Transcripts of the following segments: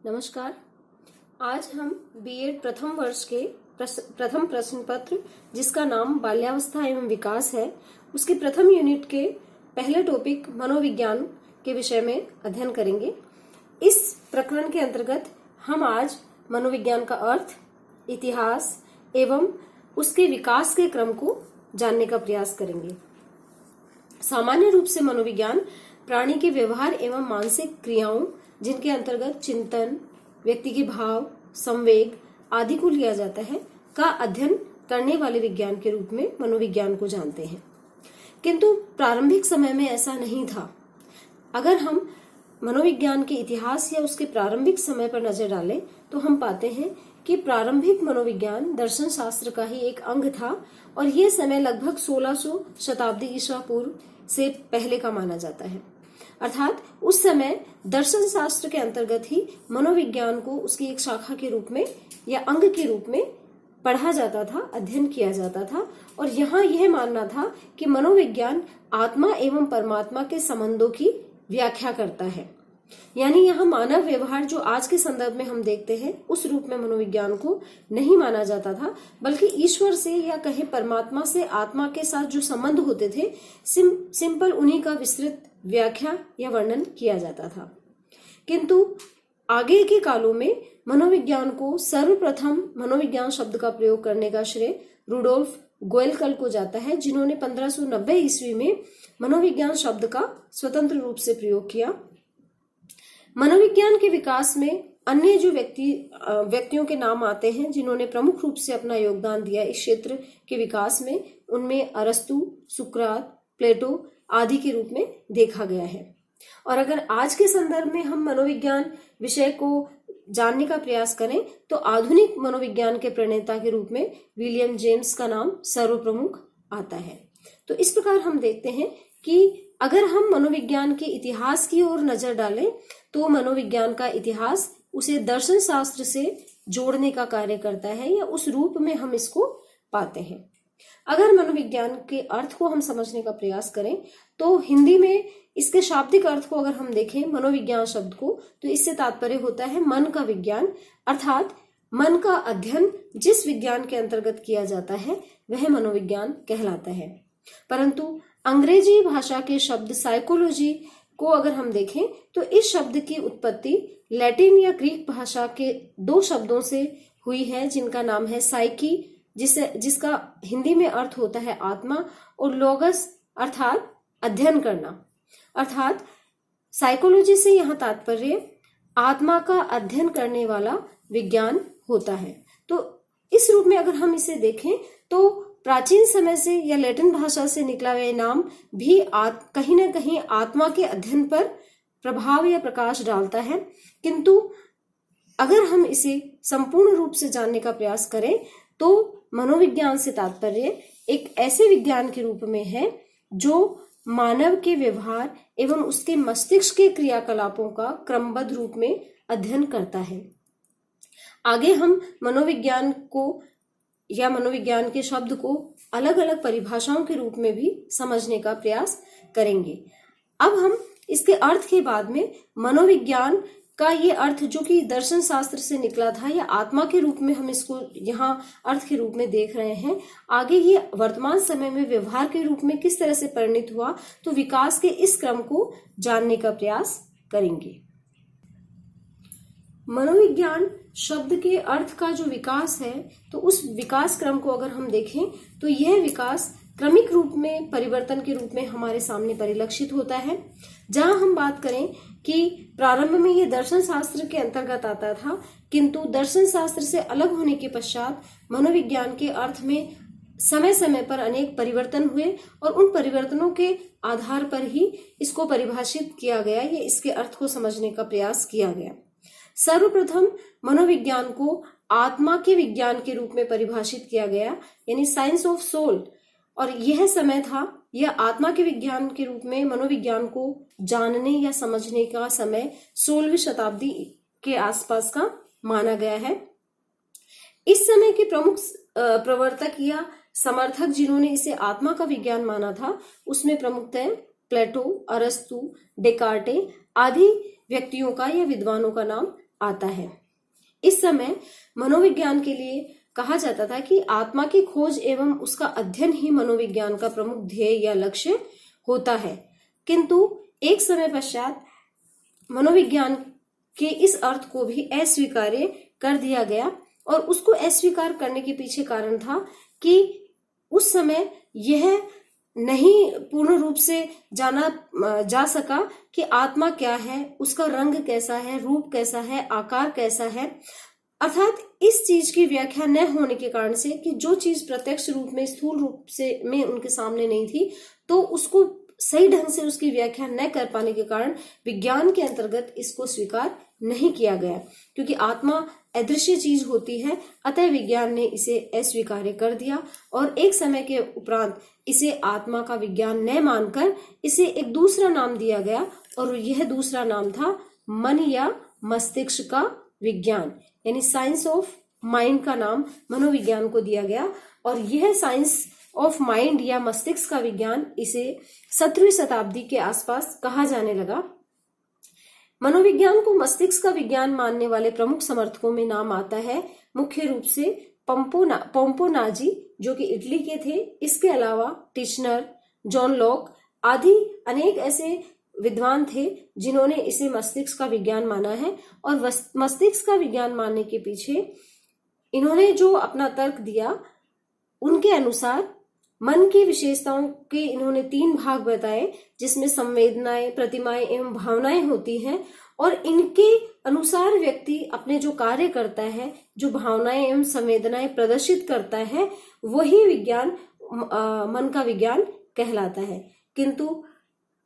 नमस्कार। आज हम बीएड प्रथम वर्ष के प्रथम प्रश्न पत्र जिसका नाम बाल्यावस्था एवं विकास है, उसके प्रथम यूनिट के पहले टॉपिक मनोविज्ञान के विषय में अध्ययन करेंगे। इस प्रकरण के अंतर्गत हम आज मनोविज्ञान का अर्थ, इतिहास एवं उसके विकास के क्रम को जानने का प्रयास करेंगे। सामान्य रूप से मनोविज्ञान प्राणी के व्यवहार एवं मानसिक क्रियाओं, जिनके अंतर्गत चिंतन, व्यक्ति के भाव, संवेग आदि को लिया जाता है, का अध्ययन करने वाले विज्ञान के रूप में मनोविज्ञान को जानते हैं। किंतु प्रारंभिक समय में ऐसा नहीं था। अगर हम मनोविज्ञान के इतिहास या उसके प्रारंभिक समय पर नजर डालें तो हम पाते हैं कि प्रारंभिक मनोविज्ञान दर्शन शास्त्र का ही एक अंग था और यह समय लगभग 1600 शताब्दी ईसा पूर्व से पहले का माना जाता है। अर्थात उस समय दर्शन शास्त्र के अंतर्गत ही मनोविज्ञान को उसकी एक शाखा के रूप में या अंग के रूप में पढ़ा जाता था, अध्ययन किया जाता था। और यहाँ यह मानना था कि मनोविज्ञान आत्मा एवं परमात्मा के संबंधों की व्याख्या करता है। यानी यहाँ मानव व्यवहार जो आज के संदर्भ में हम देखते हैं, उस रूप में मनोविज्ञान को नहीं माना जाता था, बल्कि ईश्वर से या कहे परमात्मा से आत्मा के साथ जो संबंध होते थे, सिंपल उन्हीं का विस्तृत व्याख्या या वर्णन किया जाता था। किंतु आगे के कालों में मनोविज्ञान को सर्वप्रथम मनोविज्ञान शब्द का प्रयोग करने का श्रेय रुडोल्फ गोएलकल को जाता है, जिन्होंने 1590 ईस्वी में मनोविज्ञान शब्द का स्वतंत्र रूप से प्रयोग किया। मनोविज्ञान के विकास में अन्य जो व्यक्तियों के नाम आते हैं जिन्होंने प्रमुख रूप से अपना योगदान दिया इस क्षेत्र के विकास में, उनमें अरस्तु, सुकरात, प्लेटो आदि के रूप में देखा गया है। और अगर आज के संदर्भ में हम मनोविज्ञान विषय को जानने का प्रयास करें तो आधुनिक मनोविज्ञान के प्रणेता के रूप में विलियम जेम्स का नाम सर्वप्रमुख आता है। तो इस प्रकार हम देखते हैं कि अगर हम मनोविज्ञान के इतिहास की ओर नजर डालें तो मनोविज्ञान का इतिहास उसे दर्शन शास्त्र से जोड़ने का कार्य करता है या उस रूप में हम इसको पाते हैं। अगर मनोविज्ञान के अर्थ को हम समझने का प्रयास करें तो हिंदी में इसके शाब्दिक अर्थ को अगर हम देखें मनोविज्ञान शब्द को, तो इससे तात्पर्य होता है मन का विज्ञान, अर्थात मन का अध्ययन जिस विज्ञान के अंतर्गत किया जाता है वह मनोविज्ञान कहलाता है। परंतु अंग्रेजी भाषा के शब्द साइकोलॉजी को अगर हम देखें तो इस शब्द की उत्पत्ति लैटिन या ग्रीक भाषा के दो शब्दों से हुई है, जिनका नाम है साइकी, जिसका हिंदी में अर्थ होता है आत्मा, और लोगस अर्थात अध्ययन करना। अर्थात साइकोलॉजी से यहाँ तात्पर्य आत्मा का अध्ययन करने वाला विज्ञान होता है। तो इस रूप में अगर हम इसे देखें तो प्राचीन समय से या लैटिन भाषा से निकला हुआ नाम भी कहीं ना कहीं आत्मा के अध्ययन पर प्रभाव या प्रकाश डालता है। किंतु अगर हम इसे संपूर्ण रूप से जानने का प्रयास करें तो मनोविज्ञान से तात्पर्य एक ऐसे विज्ञान के रूप में है जो मानव के व्यवहार एवं उसके मस्तिष्क के क्रियाकलापों का क्रमबद्ध रूप में अध्ययन करता है। आगे हम मनोविज्ञान को या मनोविज्ञान के शब्द को अलग अलग परिभाषाओं के रूप में भी समझने का प्रयास करेंगे। अब हम इसके अर्थ के बाद में मनोविज्ञान का ये अर्थ जो कि दर्शन शास्त्र से निकला था या आत्मा के रूप में हम इसको यहाँ अर्थ के रूप में देख रहे हैं, आगे ये वर्तमान समय में व्यवहार के रूप में किस तरह से परिणित हुआ, तो विकास के इस क्रम को जानने का प्रयास करेंगे। मनोविज्ञान शब्द के अर्थ का जो विकास है, तो उस विकास क्रम को अगर हम देखें तो यह विकास क्रमिक रूप में परिवर्तन के रूप में हमारे सामने परिलक्षित होता है। जहां हम बात करें कि प्रारंभ में यह दर्शन शास्त्र के अंतर्गत आता था, किंतु दर्शन शास्त्र से अलग होने के पश्चात मनोविज्ञान के अर्थ में समय समय पर अनेक परिवर्तन हुए और उन परिवर्तनों के आधार पर ही इसको परिभाषित किया गया या इसके अर्थ को समझने का प्रयास किया गया। सर्वप्रथम मनोविज्ञान को आत्मा के विज्ञान के रूप में परिभाषित किया गया, यानी साइंस ऑफ सोल, और यह समय था यह आत्मा के विज्ञान के रूप में मनोविज्ञान को जानने या समझने का समय 16वीं शताब्दी के आसपास का माना गया है। इस समय के प्रमुख प्रवर्तक या समर्थक जिन्होंने इसे आत्मा का विज्ञान माना था, उसमें प्रमुखतः प्लेटो, अरस्तु, डेकार्टे आदि व्यक्तियों का या विद्वानों का नाम आता है। इस समय मनोविज्ञान के लिए कहा जाता था कि आत्मा की खोज एवं उसका अध्ययन ही मनोविज्ञान का प्रमुख ध्येय या लक्ष्य होता है। किंतु एक समय पश्चात मनोविज्ञान के इस अर्थ को भी अस्वीकार्य कर दिया गया, और उसको अस्वीकार करने के पीछे कारण था कि उस समय यह नहीं पूर्ण रूप से जाना जा सका कि आत्मा क्या है, उसका रंग कैसा है, रूप कैसा है, आकार कैसा है। अर्थात इस चीज की व्याख्या न होने के कारण से कि जो चीज प्रत्यक्ष रूप में, स्थूल रूप से में उनके सामने नहीं थी, तो उसको सही ढंग से उसकी व्याख्या न कर पाने के कारण विज्ञान के अंतर्गत इसको स्वीकार नहीं किया गया, क्योंकि आत्मा अदृश्य चीज होती है। अतः विज्ञान ने इसे अस्वीकार्य कर दिया और एक समय के उपरांत इसे आत्मा का विज्ञान न मानकर इसे एक दूसरा नाम दिया गया, और यह दूसरा नाम था मन या मस्तिष्क का विज्ञान, यानी साइंस ऑफ माइंड का नाम मनोविज्ञान को दिया गया। और यह साइंस ऑफ माइंड या मस्तिष्क का विज्ञान इसे 17वीं शताब्दी के आसपास कहा जाने लगा। मनोविज्ञान को मस्तिष्क का विज्ञान मानने वाले प्रमुख समर्थकों में नाम आता है मुख्य रूप से पोम्पोनाजी, जो कि इटली के थे। इसके अलावा टिचनर, जॉन लॉक आदि अनेक ऐसे विद्वान थे जिन्होंने इसे मस्तिष्क का विज्ञान माना है। और मस्तिष्क का विज्ञान मानने के पीछे इन्होंने जो अपना तर्क दिया, उनके अनुसार मन की विशेषताओं के इन्होंने 3 भाग बताए, जिसमें संवेदनाएं, प्रतिमाएं एवं भावनाएं होती हैं। और इनके अनुसार व्यक्ति अपने जो कार्य करता है, जो भावनाएं एवं संवेदनाएं प्रदर्शित करता है, वही विज्ञान मन का विज्ञान कहलाता है। किंतु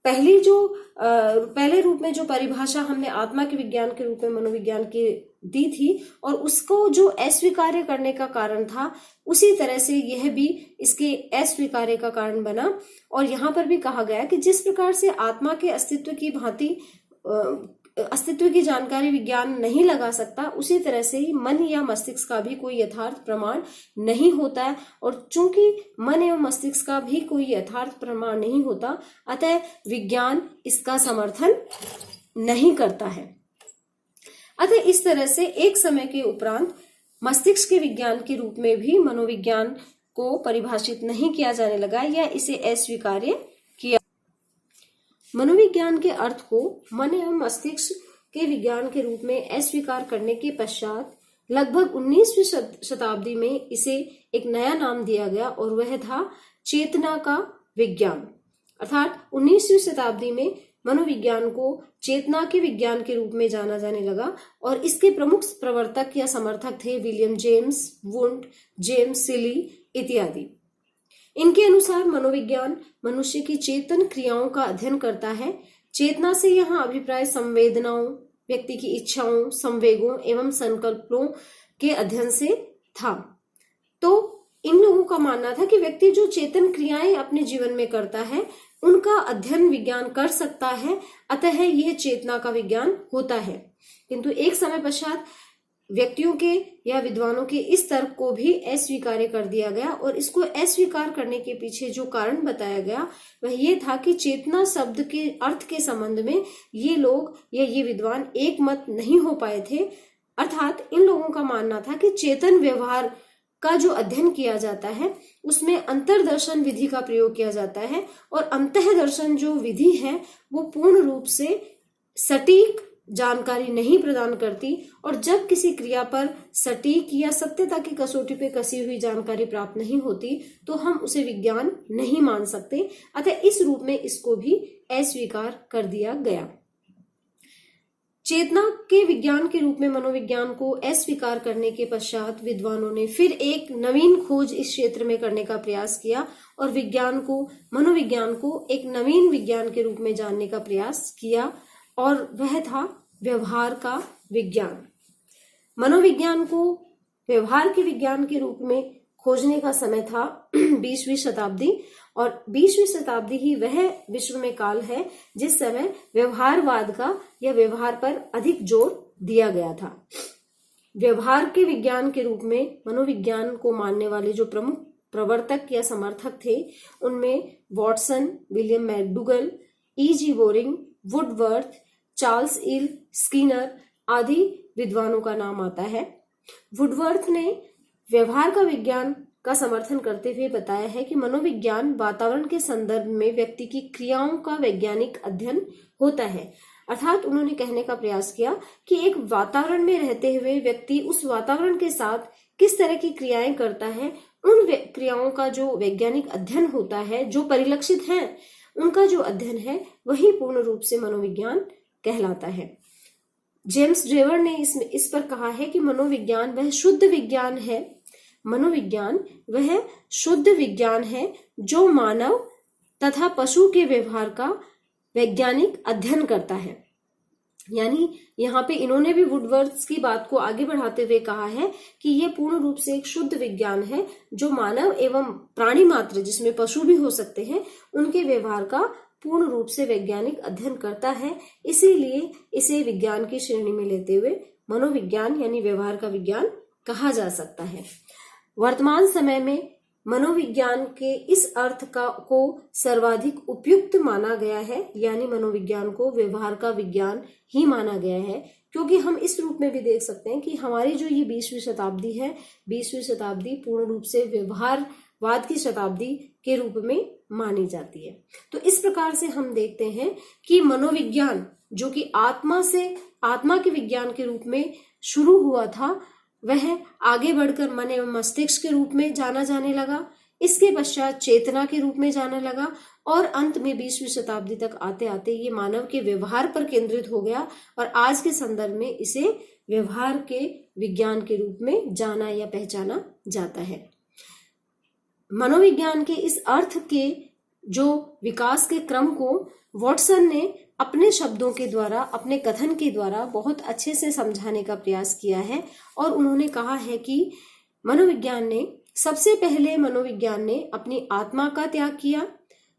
पहले रूप में जो परिभाषा हमने आत्मा के विज्ञान के रूप में मनोविज्ञान की दी थी, और उसको जो अस्वीकार्य करने का कारण था, उसी तरह से यह भी इसके अस्वीकार्य का कारण बना। और यहाँ पर भी कहा गया कि जिस प्रकार से आत्मा के अस्तित्व की जानकारी विज्ञान नहीं लगा सकता, उसी तरह से ही मन या मस्तिष्क का भी कोई यथार्थ प्रमाण नहीं होता है। और चूंकि मन एवं मस्तिष्क का भी कोई यथार्थ प्रमाण नहीं होता, अतः विज्ञान इसका समर्थन नहीं करता है। अतः इस तरह से एक समय के उपरांत मस्तिष्क के विज्ञान के रूप में भी मनोविज्ञान को परिभाषित नहीं किया जाने लगा या इसे अस्वीकार्य किया। मनोविज्ञान के अर्थ को मन एवं मस्तिष्क के विज्ञान के रूप में अस्वीकार करने के पश्चात लगभग 19वीं शताब्दी में इसे एक नया नाम दिया गया, और वह था चेतना का विज्ञान। अर्थात 19वीं शताब्दी में मनोविज्ञान को चेतना के विज्ञान के रूप में जाना जाने लगा, और इसके प्रमुख प्रवर्तक या समर्थक थे विलियम जेम्स, वुंड, जेम्स सिली इत्यादि। इनके अनुसार मनोविज्ञान मनुष्य की चेतन क्रियाओं का अध्ययन करता है। चेतना से यहाँ अभिप्राय संवेदनाओं, व्यक्ति की इच्छाओं, संवेगों एवं संकल्पों के अध्ययन से था। तो इन लोगों का मानना था कि व्यक्ति जो चेतन क्रियाएं अपने जीवन में करता है, उनका अध्ययन विज्ञान कर सकता है, अतः यह चेतना का विज्ञान होता है। किंतु एक समय पश्चात व्यक्तियों के या विद्वानों के इस तर्क को भी अस्वीकार्य कर दिया गया, और इसको अस्वीकार करने के पीछे जो कारण बताया गया वह ये था कि चेतना शब्द के अर्थ के संबंध में ये लोग या ये विद्वान एक मत नहीं हो पाए थे। अर्थात इन लोगों का मानना था कि चेतन व्यवहार का जो अध्ययन किया जाता है, उसमें अंतर्दर्शन विधि का प्रयोग किया जाता है, और अंतःदर्शन जो विधि है वो पूर्ण रूप से सटीक जानकारी नहीं प्रदान करती। और जब किसी क्रिया पर सटीक या सत्यता की कसौटी पे कसी हुई जानकारी प्राप्त नहीं होती, तो हम उसे विज्ञान नहीं मान सकते। अतः इस रूप में इसको भी अस्वीकार कर दिया गया। चेतना के विज्ञान के रूप में मनोविज्ञान को अस्वीकार करने के पश्चात विद्वानों ने फिर एक नवीन खोज इस क्षेत्र में करने का प्रयास किया, और मनोविज्ञान को एक नवीन विज्ञान के रूप में जानने का प्रयास किया, और वह था व्यवहार का विज्ञान। मनोविज्ञान को व्यवहार के विज्ञान के रूप में खोजने का समय था 20वीं शताब्दी, और 20वीं शताब्दी ही वह विश्व में काल है जिस समय व्यवहारवाद का या व्यवहार पर अधिक जोर दिया गया था। व्यवहार के विज्ञान के रूप में मनोविज्ञान को मानने वाले जो प्रमुख प्रवर्तक या समर्थक थे, उनमें Watson, William McDougall, E.G. Boring, Woodworth, Charles इल, स्किनर आदि विद्वानों का नाम आता है। वुडवर्थ ने व्यवहार का विज्ञान का समर्थन करते हुए बताया है कि मनोविज्ञान वातावरण के संदर्भ में व्यक्ति की क्रियाओं का वैज्ञानिक अध्ययन होता है। अर्थात उन्होंने कहने का प्रयास किया कि एक वातावरण में रहते हुए व्यक्ति उस वातावरण के साथ किस तरह की क्रियाएं करता है, उन क्रियाओं का जो वैज्ञानिक अध्ययन होता है, जो परिलक्षित हैं, उनका जो अध्ययन है वही पूर्ण रूप से मनोविज्ञान कहलाता है। जेम्स ड्रेवर ने इस पर कहा है कि मनोविज्ञान वह शुद्ध विज्ञान है, मनोविज्ञान वह शुद्ध विज्ञान है जो मानव तथा पशु के व्यवहार का वैज्ञानिक अध्ययन करता है। यानी यहाँ पे इन्होंने भी वुडवर्थ की बात को आगे बढ़ाते हुए कहा है कि यह पूर्ण रूप से एक शुद्ध विज्ञान है जो मानव एवं प्राणी मात्र, जिसमें पशु भी हो सकते हैं, उनके व्यवहार का पूर्ण रूप से वैज्ञानिक अध्ययन करता है। इसीलिए इसे विज्ञान की श्रेणी में लेते हुए मनोविज्ञान यानी व्यवहार का विज्ञान कहा जा सकता है। वर्तमान समय में मनोविज्ञान के इस अर्थ को सर्वाधिक उपयुक्त माना गया है, यानी मनोविज्ञान को व्यवहार का विज्ञान ही माना गया है, क्योंकि हम इस रूप में भी देख सकते हैं कि हमारी जो ये 20वीं शताब्दी है, 20वीं शताब्दी पूर्ण रूप से व्यवहारवाद की शताब्दी के रूप में मानी जाती है। तो इस प्रकार से हम देखते हैं कि मनोविज्ञान जो कि आत्मा के विज्ञान के रूप में शुरू हुआ था, वह आगे बढ़कर मन एवं मस्तिष्क के रूप में जाना जाने लगा। इसके पश्चात चेतना के रूप में जाने लगा और अंत में 20वीं शताब्दी तक आते आते ये मानव के व्यवहार पर केंद्रित हो गया और आज के संदर्भ में इसे व्यवहार के विज्ञान के रूप में जाना या पहचाना जाता है। मनोविज्ञान के इस अर्थ के जो विकास के क्रम को वॉटसन ने अपने शब्दों के द्वारा, अपने कथन के द्वारा बहुत अच्छे से समझाने का प्रयास किया है और उन्होंने कहा है कि सबसे पहले मनोविज्ञान ने अपनी आत्मा का त्याग किया,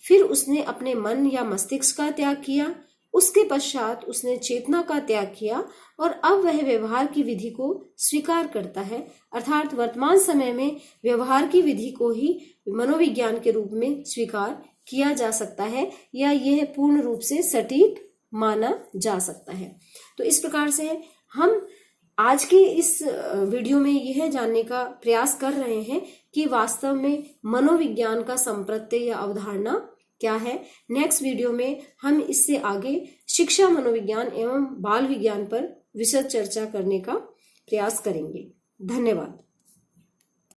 फिर उसने अपने मन या मस्तिष्क का त्याग किया, उसके पश्चात उसने चेतना का त्याग किया और अब वह व्यवहार की विधि को स्वीकार करता है। अर्थात वर्तमान समय में व्यवहार की विधि को ही मनोविज्ञान के रूप में स्वीकार किया जा सकता है या यह पूर्ण रूप से सटीक माना जा सकता है। तो इस प्रकार से हम आज के इस वीडियो में यह जानने का प्रयास कर रहे हैं कि वास्तव में मनोविज्ञान का संप्रत्यय या अवधारणा क्या है। नेक्स्ट वीडियो में हम इससे आगे शिक्षा मनोविज्ञान एवं बाल विज्ञान पर विशद चर्चा करने का प्रयास करेंगे। धन्यवाद।